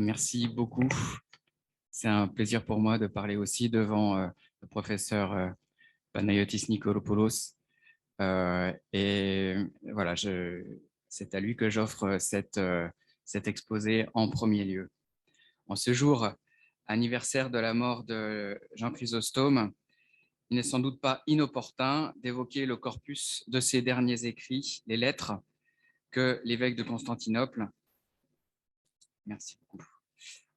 Merci beaucoup. C'est un plaisir pour moi de parler aussi devant le professeur Panayotis Nikolopoulos. Et voilà, c'est à lui que j'offre cet exposé en premier lieu. En ce jour, anniversaire de la mort de Jean Chrysostome, il n'est sans doute pas inopportun d'évoquer le corpus de ses derniers écrits, les lettres que l'évêque de Constantinople, merci beaucoup,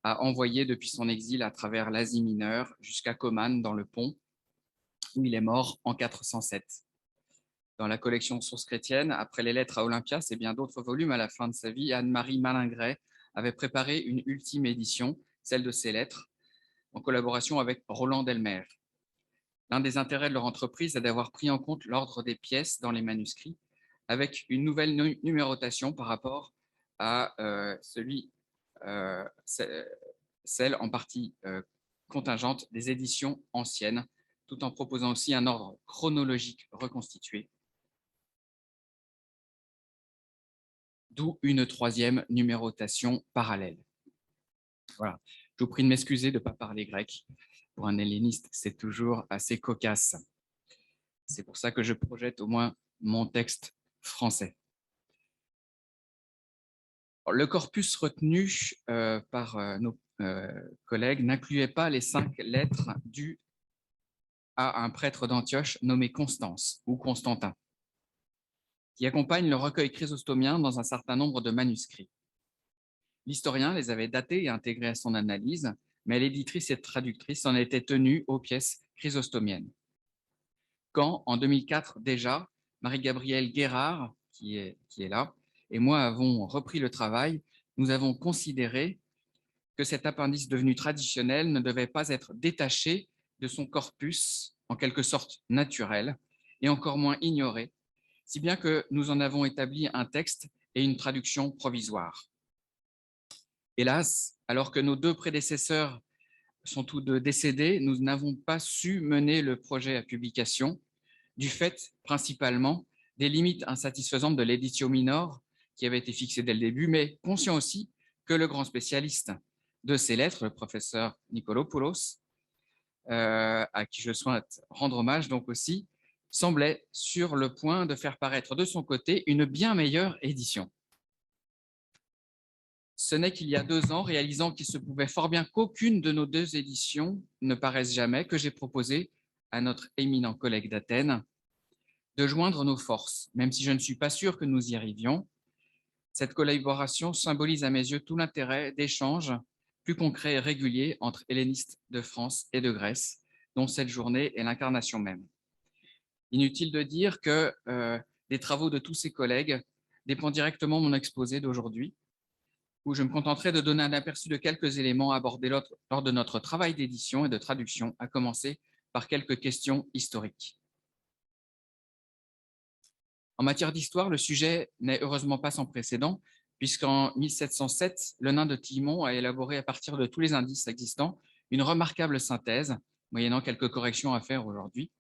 a envoyé depuis son exil à travers l'Asie mineure jusqu'à Comane dans le Pont, où il est mort en 407. Dans la collection Sources chrétiennes, après les lettres à Olympias et bien d'autres volumes à la fin de sa vie, Anne-Marie Malingret avait préparé une ultime édition, celle de ses lettres, en collaboration avec Roland Delmer. L'un des intérêts de leur entreprise est d'avoir pris en compte l'ordre des pièces dans les manuscrits, avec une nouvelle numérotation par rapport à celle en partie contingente des éditions anciennes, tout en proposant aussi un ordre chronologique reconstitué, d'où une troisième numérotation parallèle. Voilà. Je vous prie de m'excuser de ne pas parler grec. Pour un helléniste, c'est toujours assez cocasse. C'est pour ça que je projette au moins mon texte français. Le corpus retenu par nos collègues n'incluait pas les 5 lettres dues à un prêtre d'Antioche nommé Constance ou Constantin, qui accompagne le recueil chrysostomien dans un certain nombre de manuscrits. L'historien les avait datés et intégrés à son analyse, mais l'éditrice et traductrice en était tenue aux pièces chrysostomiennes. Quand, en 2004 déjà, Marie-Gabrielle Guérard, qui est là, et moi avons repris le travail, nous avons considéré que cet appendice devenu traditionnel ne devait pas être détaché de son corpus, en quelque sorte naturel, et encore moins ignoré, si bien que nous en avons établi un texte et une traduction provisoire. Hélas, alors que nos 2 prédécesseurs sont tous 2 décédés, nous n'avons pas su mener le projet à publication, du fait principalement des limites insatisfaisantes de l'édition minor qui avait été fixée dès le début, mais conscient aussi que le grand spécialiste de ces lettres, le professeur Nikolopoulos, à qui je souhaite rendre hommage donc aussi, semblait sur le point de faire paraître de son côté une bien meilleure édition. Ce n'est qu'il y a 2 ans, réalisant qu'il se pouvait fort bien qu'aucune de nos 2 éditions ne paraisse jamais, que j'ai proposé à notre éminent collègue d'Athènes de joindre nos forces, même si je ne suis pas sûr que nous y arrivions. Cette collaboration symbolise à mes yeux tout l'intérêt d'échanges plus concrets et réguliers entre hellénistes de France et de Grèce, dont cette journée est l'incarnation même. Inutile de dire que des travaux de tous ces collègues dépend directement mon exposé d'aujourd'hui, où je me contenterai de donner un aperçu de quelques éléments abordés lors de notre travail d'édition et de traduction, à commencer par quelques questions historiques. En matière d'histoire, le sujet n'est heureusement pas sans précédent, puisqu'en 1707, le nain de Timon a élaboré à partir de tous les indices existants une remarquable synthèse, moyennant quelques corrections à faire aujourd'hui,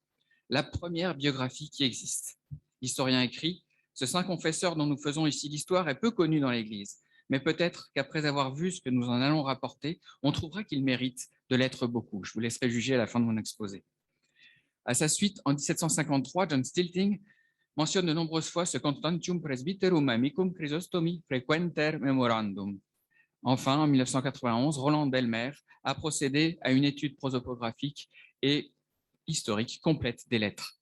la première biographie qui existe. L'historien écrit « Ce saint confesseur dont nous faisons ici l'histoire est peu connu dans l'Église, mais peut-être qu'après avoir vu ce que nous en allons rapporter, on trouvera qu'il mérite de l'être beaucoup. » Je vous laisserai juger à la fin de mon exposé. À sa suite, en 1753, John Stilting mentionne de nombreuses fois ce Constantium Presbyterum Amicum Chrysostomi Frequenter Memorandum. Enfin, en 1991, Roland Delmer a procédé à une étude prosopographique et historique complète des lettres.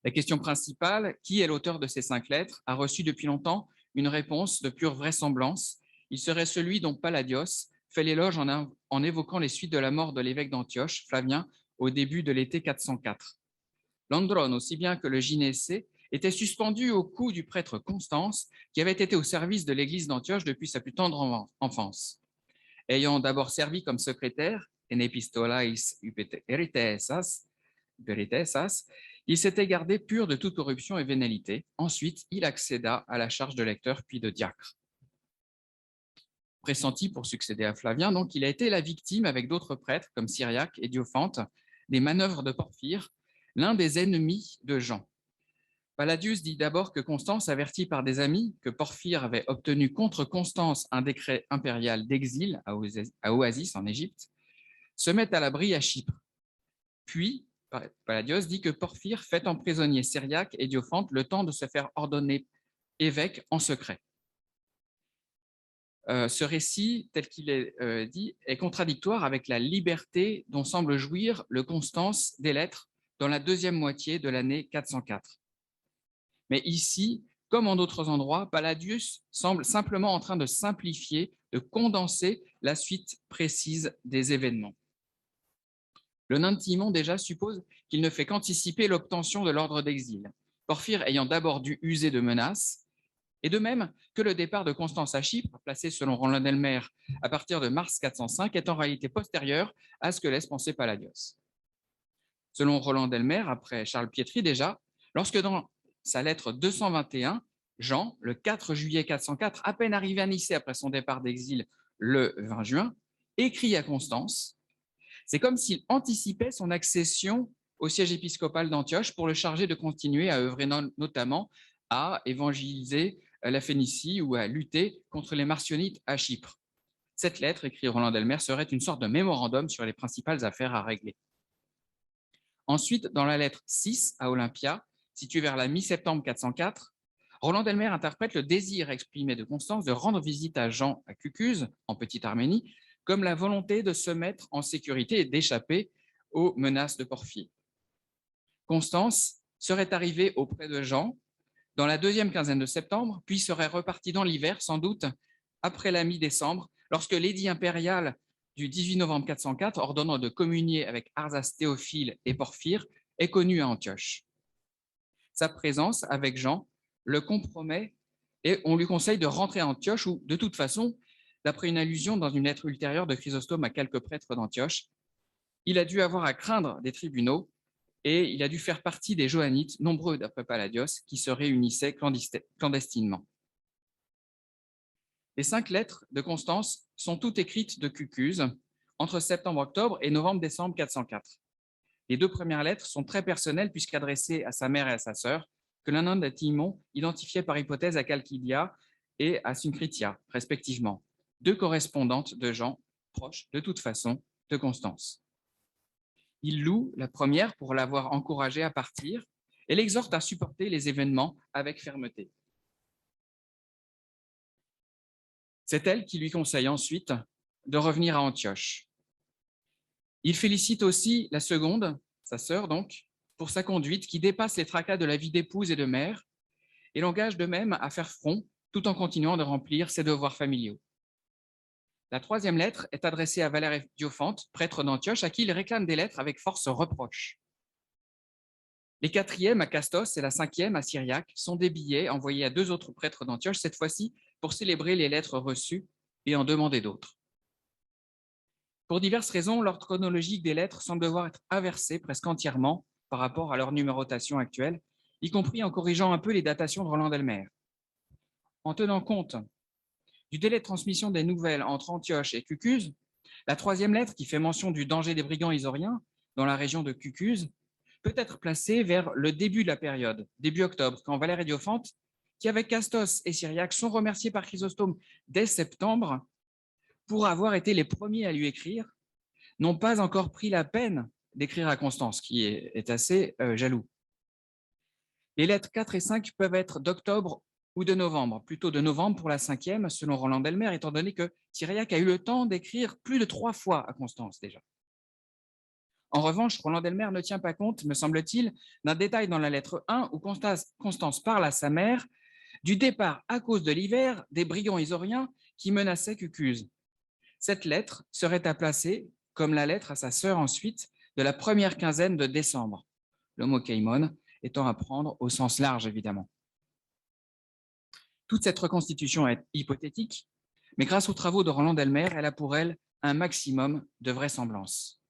La question principale, qui est l'auteur de ces 5 lettres, a reçu depuis longtemps une réponse de pure vraisemblance. Il serait celui dont Palladios fait l'éloge en évoquant les suites de la mort de l'évêque d'Antioche, Flavien, au début de l'été 404. L'Androne, aussi bien que le gynécée, était suspendu au cou du prêtre Constance, qui avait été au service de l'église d'Antioche depuis sa plus tendre enfance. Ayant d'abord servi comme secrétaire, en epistolais eritesas, il s'était gardé pur de toute corruption et vénalité. Ensuite, il accéda à la charge de lecteur puis de diacre. Pressenti pour succéder à Flavien, donc, il a été la victime, avec d'autres prêtres comme Syriaque et Diophante, des manœuvres de Porphyre, l'un des ennemis de Jean. Palladius dit d'abord que Constance, avertie par des amis que Porphyre avait obtenu contre Constance un décret impérial d'exil à Oasis, en Égypte, se met à l'abri à Chypre. Puis, Palladios dit que Porphyre fait en prisonnier Syriaque et Diophante le temps de se faire ordonner évêque en secret. Ce récit, tel qu'il est dit, est contradictoire avec la liberté dont semble jouir le Constance des Lettres dans la deuxième moitié de l'année 404. Mais ici, comme en d'autres endroits, Palladius semble simplement en train de simplifier, de condenser la suite précise des événements. Le nain de Timon déjà suppose qu'il ne fait qu'anticiper l'obtention de l'ordre d'exil, Porphyre ayant d'abord dû user de menaces, et de même que le départ de Constance à Chypre, placé selon Roland d'Elmer à partir de mars 405, est en réalité postérieur à ce que laisse penser Palladios. Selon Roland d'Elmer, après Charles Pietri déjà, lorsque dans sa lettre 221, Jean, le 4 juillet 404, à peine arrivé à Nicée après son départ d'exil le 20 juin, écrit à Constance, c'est comme s'il anticipait son accession au siège épiscopal d'Antioche pour le charger de continuer à œuvrer notamment à évangéliser la Phénicie ou à lutter contre les Marcionites à Chypre. Cette lettre, écrit Roland d'Elmer, serait une sorte de mémorandum sur les principales affaires à régler. Ensuite, dans la lettre 6 à Olympia, située vers la mi-septembre 404, Roland d'Elmer interprète le désir exprimé de Constance de rendre visite à Jean à Cucuse, en Petite-Arménie, comme la volonté de se mettre en sécurité et d'échapper aux menaces de Porphyre. Constance serait arrivée auprès de Jean dans la deuxième quinzaine de septembre, puis serait repartie dans l'hiver, sans doute après la mi-décembre, lorsque l'édit impérial du 18 novembre 404, ordonnant de communier avec Arzas Théophile et Porphyre, est connu à Antioche. Sa présence avec Jean le compromet et on lui conseille de rentrer à Antioche où, de toute façon, d'après une allusion dans une lettre ultérieure de Chrysostome à quelques prêtres d'Antioche, il a dû avoir à craindre des tribunaux et il a dû faire partie des Johannites, nombreux d'après Palladios, qui se réunissaient clandestinement. Les 5 lettres de Constance sont toutes écrites de Cucuse entre septembre-octobre et novembre-décembre 404. Les 2 premières lettres sont très personnelles puisqu'adressées à sa mère et à sa sœur, que le nain de Timon identifiait par hypothèse à Chalcidia et à Syncritia, respectivement, 2 correspondantes de Jean, proches de toute façon de Constance. Il loue la première pour l'avoir encouragée à partir et l'exhorte à supporter les événements avec fermeté. C'est elle qui lui conseille ensuite de revenir à Antioche. Il félicite aussi la seconde, sa sœur donc, pour sa conduite qui dépasse les tracas de la vie d'épouse et de mère et l'engage de même à faire front tout en continuant de remplir ses devoirs familiaux. La troisième lettre est adressée à Valère Diophante, prêtre d'Antioche, à qui il réclame des lettres avec force reproche. Les 4e à Castos et la 5e à Syriaque sont des billets envoyés à 2 autres prêtres d'Antioche, cette fois-ci pour célébrer les lettres reçues et en demander d'autres. Pour diverses raisons, l'ordre chronologique des lettres semble devoir être inversé presque entièrement par rapport à leur numérotation actuelle, y compris en corrigeant un peu les datations de Roland d'Elmer. En tenant compte du délai de transmission des nouvelles entre Antioche et Cucuse, la 3e lettre, qui fait mention du danger des brigands isoriens dans la région de Cucuse, peut être placée vers le début de la période, début octobre, quand Valère et Diophante, qui avec Castos et Syriaque sont remerciés par Chrysostome dès septembre pour avoir été les premiers à lui écrire, n'ont pas encore pris la peine d'écrire à Constance, qui est assez jaloux. Les lettres 4 et 5 peuvent être d'octobre ou de novembre, plutôt de novembre pour la 5e, selon Roland d'Elmer, étant donné que Syriaque a eu le temps d'écrire plus de 3 fois à Constance déjà. En revanche, Roland d'Elmer ne tient pas compte, me semble-t-il, d'un détail dans la lettre 1 où Constance parle à sa mère du départ à cause de l'hiver des brigands isoriens qui menaçaient Cucuse. Cette lettre serait à placer, comme la lettre à sa sœur ensuite, de la première quinzaine de décembre, l'homokeimon étant à prendre au sens large évidemment. Toute cette reconstitution est hypothétique, mais grâce aux travaux de Roland d'Elmer, elle a pour elle un maximum de vraisemblance.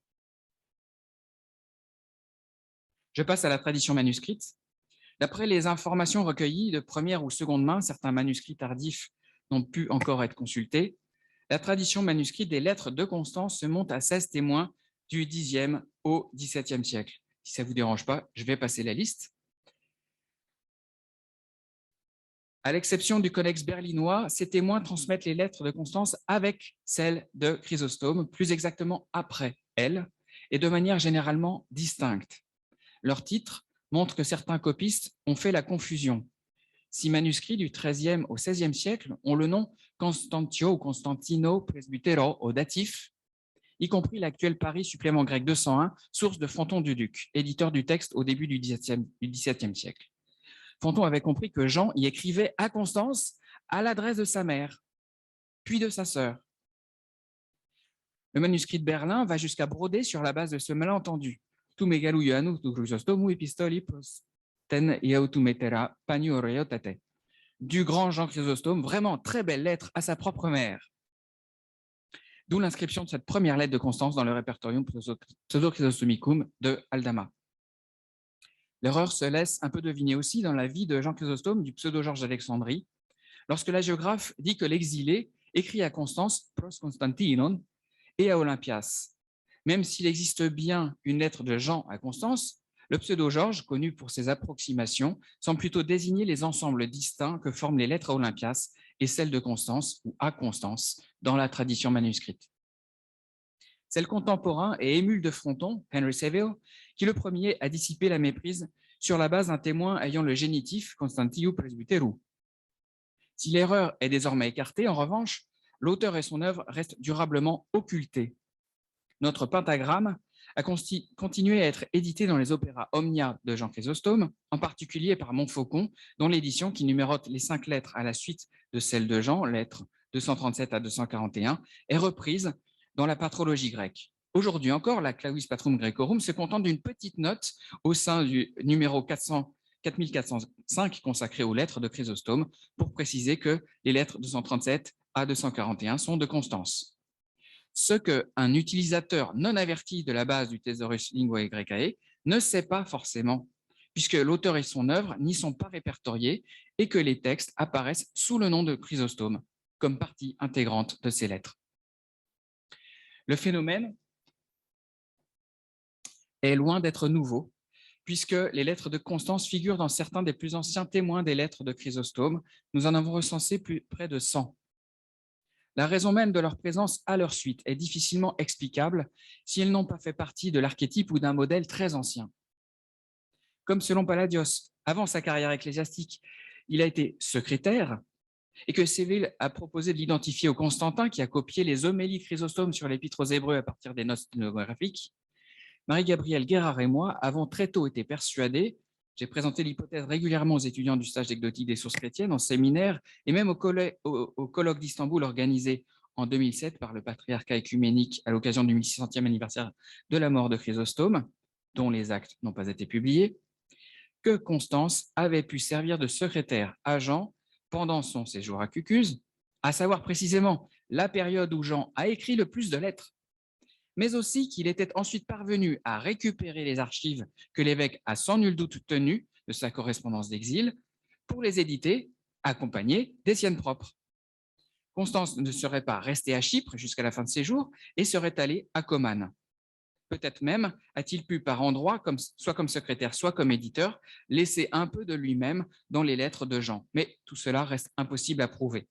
Je passe à la tradition manuscrite. D'après les informations recueillies de première ou seconde main, certains manuscrits tardifs n'ont pu encore être consultés, la tradition manuscrite des lettres de Constance se monte à 16 témoins du Xe au XVIIe siècle. Si ça ne vous dérange pas, je vais passer la liste. À l'exception du codex berlinois, ces témoins transmettent les lettres de Constance avec celles de Chrysostome, plus exactement après elle, et de manière généralement distincte. Leur titre montre que certains copistes ont fait la confusion. 6 manuscrits du XIIIe au XVIe siècle ont le nom Constantio ou Constantino Presbytero au datif, y compris l'actuel Paris supplément grec 201, source de Fronton du Duc, éditeur du texte au début du XVIIe siècle. Fronton avait compris que Jean y écrivait à Constance à l'adresse de sa mère, puis de sa sœur. Le manuscrit de Berlin va jusqu'à broder sur la base de ce malentendu. Tu megalu Ioannou tu Chrysostomu epistoli ten iautu metera paniu reiotate. Du grand Jean Chrysostome, vraiment très belle lettre à sa propre mère. D'où l'inscription de cette première lettre de Constance dans le Repertorium Pseudo-Chrysostomicum de Aldama. L'erreur se laisse un peu deviner aussi dans la vie de Jean Chrysostome du pseudo-Georges d'Alexandrie, lorsque la géographe dit que l'exilé écrit à Constance pros Constantinon et à Olympias. Même s'il existe bien une lettre de Jean à Constance, le pseudo-Georges, connu pour ses approximations, semble plutôt désigner les ensembles distincts que forment les lettres à Olympias et celles de Constance ou à Constance dans la tradition manuscrite. C'est le contemporain et émule de Fronton, Henry Saville, qui le premier a dissipé la méprise sur la base d'un témoin ayant le génitif Constantiu Presbyteru. Si l'erreur est désormais écartée, en revanche, l'auteur et son œuvre restent durablement occultés. Notre pentagramme a continué à être édité dans les opéras Omnia de Jean Chrysostome, en particulier par Montfaucon, dont l'édition, qui numérote les 5 lettres à la suite de celle de Jean, lettres 237 à 241, est reprise dans la patrologie grecque. Aujourd'hui encore, la Clavis Patrum Graecorum se contente d'une petite note au sein du numéro 4405 consacré aux lettres de Chrysostome pour préciser que les lettres 237 à 241 sont de Constance. Ce qu'un utilisateur non averti de la base du Thesaurus Linguae Graecae ne sait pas forcément, puisque l'auteur et son œuvre n'y sont pas répertoriés et que les textes apparaissent sous le nom de Chrysostome, comme partie intégrante de ces lettres. Le phénomène est loin d'être nouveau, puisque les lettres de Constance figurent dans certains des plus anciens témoins des lettres de Chrysostome. Nous en avons recensé près de 100. La raison même de leur présence à leur suite est difficilement explicable si elles n'ont pas fait partie de l'archétype ou d'un modèle très ancien. Comme selon Palladios, avant sa carrière ecclésiastique, il a été secrétaire et que Séville a proposé de l'identifier au Constantin qui a copié les homélies Chrysostome sur l'épître aux Hébreux à partir des notes sténographiques, Marie-Gabrielle Guérard et moi avons très tôt été persuadés. J'ai présenté l'hypothèse régulièrement aux étudiants du stage d'exotique des sources chrétiennes, en séminaire et même au colloque d'Istanbul organisé en 2007 par le patriarcat œcuménique à l'occasion du 1600e anniversaire de la mort de Chrysostome, dont les actes n'ont pas été publiés, que Constance avait pu servir de secrétaire à Jean pendant son séjour à Cucuse, à savoir précisément la période où Jean a écrit le plus de lettres, mais aussi qu'il était ensuite parvenu à récupérer les archives que l'évêque a sans nul doute tenues de sa correspondance d'exil pour les éditer, accompagnées des siennes propres. Constance ne serait pas restée à Chypre jusqu'à la fin de ses jours et serait allée à Comane. Peut-être même a-t-il pu par endroits, soit comme secrétaire, soit comme éditeur, laisser un peu de lui-même dans les lettres de Jean. Mais tout cela reste impossible à prouver.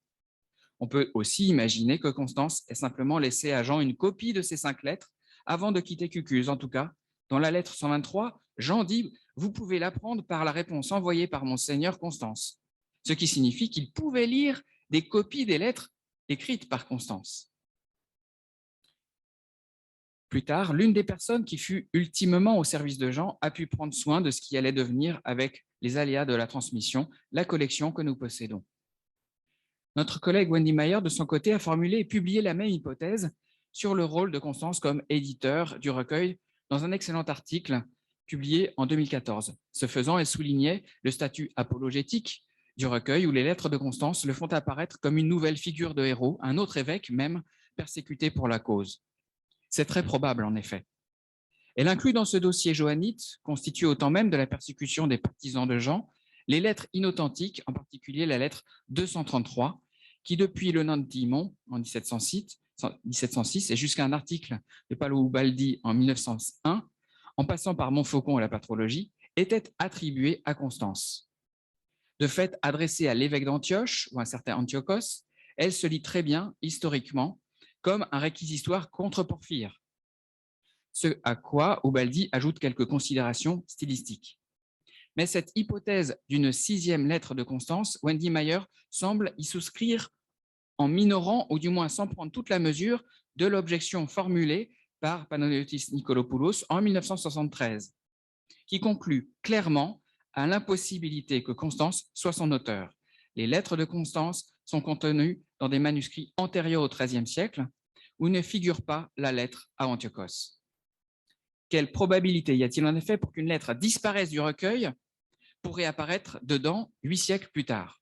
On peut aussi imaginer que Constance ait simplement laissé à Jean une copie de ces 5 lettres avant de quitter Cucuse. En tout cas, dans la lettre 123, Jean dit « Vous pouvez l'apprendre par la réponse envoyée par Monseigneur Constance », ce qui signifie qu'il pouvait lire des copies des lettres écrites par Constance. Plus tard, l'une des personnes qui fut ultimement au service de Jean a pu prendre soin de ce qui allait devenir, avec les aléas de la transmission, la collection que nous possédons. Notre collègue Wendy Mayer, de son côté, a formulé et publié la même hypothèse sur le rôle de Constance comme éditeur du recueil dans un excellent article publié en 2014. Ce faisant, elle soulignait le statut apologétique du recueil où les lettres de Constance le font apparaître comme une nouvelle figure de héros, un autre évêque même persécuté pour la cause. C'est très probable, en effet. Elle inclut dans ce dossier johannite, constitué au temps même de la persécution des partisans de Jean, les lettres inauthentiques, en particulier la lettre 233, qui depuis le nain de Timon en 1706 et jusqu'à un article de Paolo Ubaldi en 1901, en passant par Montfaucon et la patrologie, était attribuée à Constance. De fait, adressée à l'évêque d'Antioche ou un certain Antiochos, elle se lit très bien, historiquement, comme un réquisitoire contre Porphyre, ce à quoi Ubaldi ajoute quelques considérations stylistiques. Mais cette hypothèse d'une 6e lettre de Constance, Wendy Mayer semble y souscrire en minorant, ou du moins sans prendre toute la mesure, de l'objection formulée par Panayotis Nikolopoulos en 1973, qui conclut clairement à l'impossibilité que Constance soit son auteur. Les lettres de Constance sont contenues dans des manuscrits antérieurs au XIIIe siècle, où ne figure pas la lettre à Antiochos. Quelle probabilité y a-t-il en effet pour qu'une lettre disparaisse du recueil pour réapparaître dedans 8 siècles plus tard?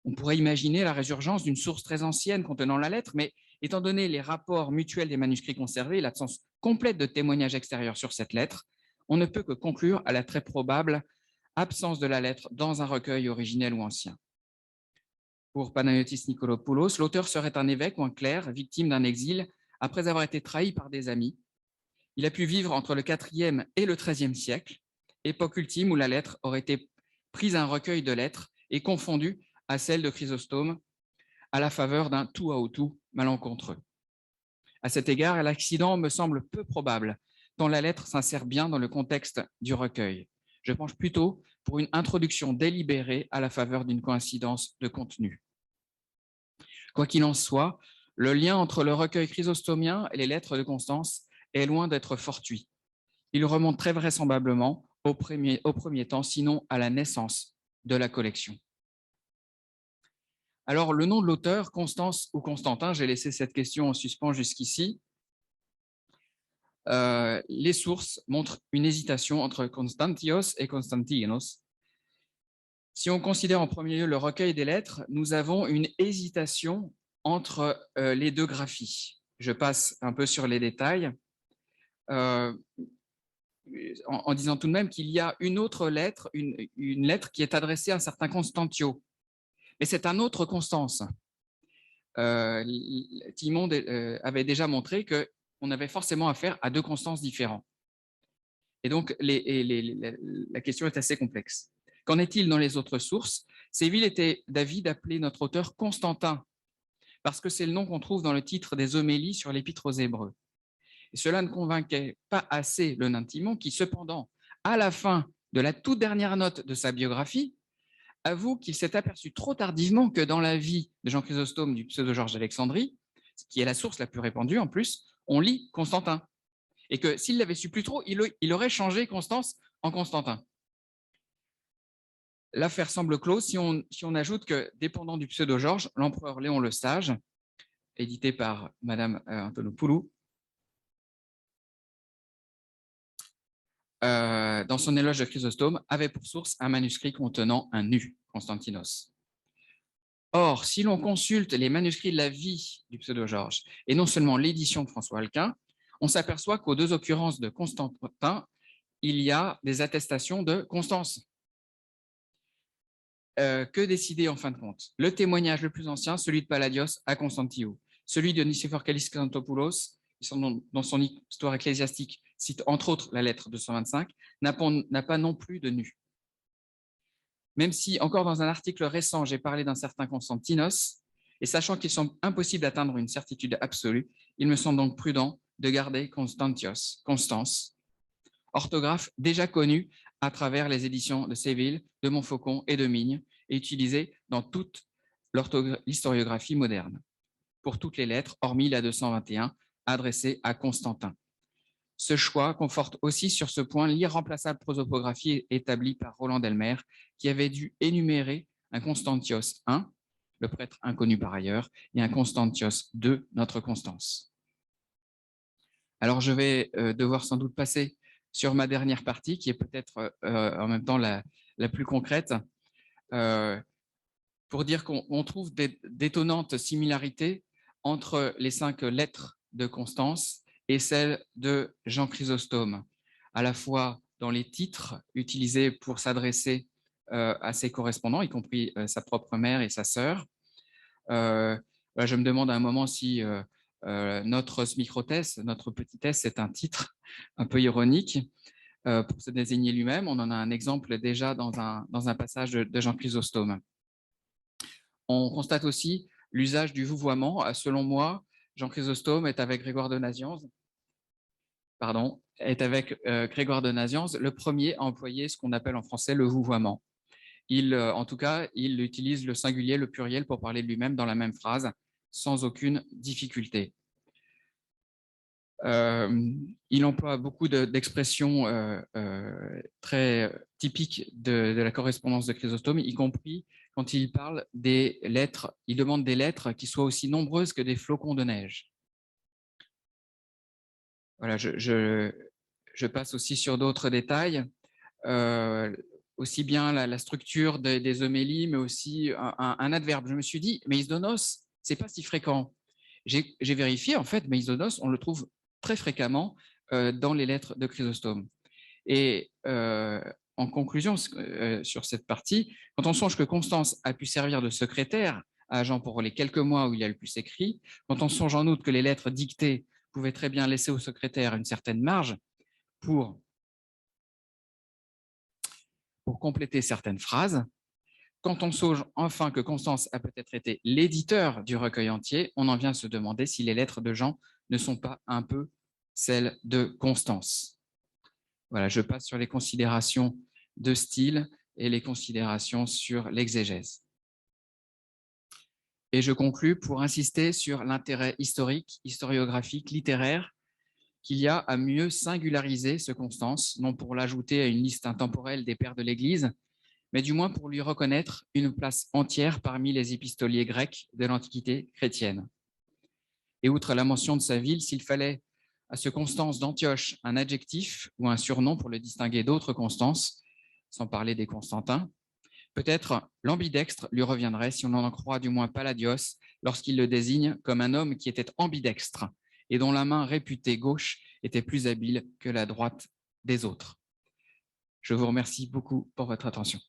On pourrait imaginer la résurgence d'une source très ancienne contenant la lettre, mais étant donné les rapports mutuels des manuscrits conservés et l'absence complète de témoignages extérieurs sur cette lettre, on ne peut que conclure à la très probable absence de la lettre dans un recueil originel ou ancien. Pour Panayotis Nikolopoulos, l'auteur serait un évêque ou un clerc victime d'un exil après avoir été trahi par des amis. Il a pu vivre entre le IVe et le XIIIe siècle, époque ultime où la lettre aurait été prise à un recueil de lettres et confondue à celle de Chrysostome à la faveur d'un tout à tout malencontreux. À cet égard, l'accident me semble peu probable, tant la lettre s'insère bien dans le contexte du recueil. Je penche plutôt pour une introduction délibérée à la faveur d'une coïncidence de contenu. Quoi qu'il en soit, le lien entre le recueil chrysostomien et les lettres de Constance est loin d'être fortuit. Il remonte très vraisemblablement au premier temps, sinon à la naissance de la collection. Alors, le nom de l'auteur, Constance ou Constantin, j'ai laissé cette question en suspens jusqu'ici. Les sources montrent une hésitation entre Constantios et Constantinos. Si on considère en premier lieu le recueil des lettres, nous avons une hésitation entre les deux graphies. Je passe un peu sur les détails en disant tout de même qu'il y a une autre lettre, une lettre qui est adressée à un certain Constantio. Mais c'est un autre Constance. Timon avait déjà montré qu'on avait forcément affaire à deux Constances différents. Et donc, la question est assez complexe. Qu'en est-il dans les autres sources? Séville était d'avis d'appeler notre auteur Constantin, parce que c'est le nom qu'on trouve dans le titre des homélies sur l'Épître aux Hébreux. Et cela ne convainquait pas assez le nain Timon, qui cependant, à la fin de la toute dernière note de sa biographie, avoue qu'il s'est aperçu trop tardivement que dans la vie de Jean Chrysostome du pseudo-Georges d'Alexandrie, qui est la source la plus répandue en plus, on lit Constantin. Et que s'il l'avait su plus tôt, il aurait changé Constance en Constantin. L'affaire semble close si on ajoute que, dépendant du pseudo-Georges, l'empereur Léon le Sage, édité par Madame Antonopoulou, dans son éloge de Chrysostome, avait pour source un manuscrit contenant un nu, Constantinos. Or, si l'on consulte les manuscrits de la vie du pseudo-Georges, et non seulement l'édition de François Alquin, on s'aperçoit qu'aux deux occurrences de Constantin, il y a des attestations de Constance. Que décider en fin de compte? Le témoignage le plus ancien, celui de Palladios à Constantiou, celui de Nicéphore Kallistantopoulos, dans son histoire ecclésiastique, cite entre autres la lettre 225, n'a pas non plus de nu. Même si, encore dans un article récent, j'ai parlé d'un certain Constantinos, et sachant qu'il semble impossible d'atteindre une certitude absolue, il me semble donc prudent de garder Constantios, Constance, orthographe déjà connue à travers les éditions de Séville, de Montfaucon et de Migne, et utilisée dans toute l'historiographie moderne, pour toutes les lettres, hormis la 221, adressée à Constantin. Ce choix conforte aussi sur ce point l'irremplaçable prosopographie établie par Roland Delmer, qui avait dû énumérer un Constantios I, le prêtre inconnu par ailleurs, et un Constantios II, notre Constance. Alors je vais devoir sans doute passer sur ma dernière partie, qui est peut-être en même temps la plus concrète, pour dire qu'on trouve d'étonnantes similarités entre les 5 lettres de Constance et celles de Jean Chrysostome, à la fois dans les titres utilisés pour s'adresser à ses correspondants, y compris sa propre mère et sa sœur. Je me demande à un moment si notre smicrotès, notre petitesse, c'est un titre un peu ironique. pour se désigner lui-même. On en a un exemple déjà dans un passage de Jean Chrysostome. On constate aussi l'usage du vouvoiement. Selon moi, Jean Chrysostome est avec Grégoire de Nazianze, Grégoire de Nazianze le premier à employer ce qu'on appelle en français le vouvoiement. En tout cas, il utilise le singulier, le pluriel pour parler de lui-même dans la même phrase, sans aucune difficulté. Il emploie beaucoup d'expressions très typiques de la correspondance de Chrysostome, y compris quand il parle des lettres. Il demande des lettres qui soient aussi nombreuses que des flocons de neige. Voilà, je passe aussi sur d'autres détails, aussi bien la structure des homélies, mais aussi un adverbe. Je me suis dit, Meisonos, c'est pas si fréquent. J'ai vérifié, en fait, Meisonos, on le trouve très fréquemment dans les lettres de Chrysostome. Et en conclusion sur cette partie, quand on songe que Constance a pu servir de secrétaire à Jean pour les quelques mois où il a le plus écrit, quand on songe en outre que les lettres dictées pouvaient très bien laisser au secrétaire une certaine marge pour compléter certaines phrases, quand on songe enfin que Constance a peut-être été l'éditeur du recueil entier, on en vient à se demander si les lettres de Jean ne sont pas un peu celles de Constance. Voilà, je passe sur les considérations de style et les considérations sur l'exégèse. Et je conclus pour insister sur l'intérêt historique, historiographique, littéraire qu'il y a à mieux singulariser ce Constance, non pour l'ajouter à une liste intemporelle des pères de l'Église, mais du moins pour lui reconnaître une place entière parmi les épistoliers grecs de l'Antiquité chrétienne. Et outre la mention de sa ville, s'il fallait à ce Constance d'Antioche un adjectif ou un surnom pour le distinguer d'autres Constances, sans parler des Constantins, peut-être l'ambidextre lui reviendrait si on en croit du moins Palladios lorsqu'il le désigne comme un homme qui était ambidextre et dont la main réputée gauche était plus habile que la droite des autres. Je vous remercie beaucoup pour votre attention.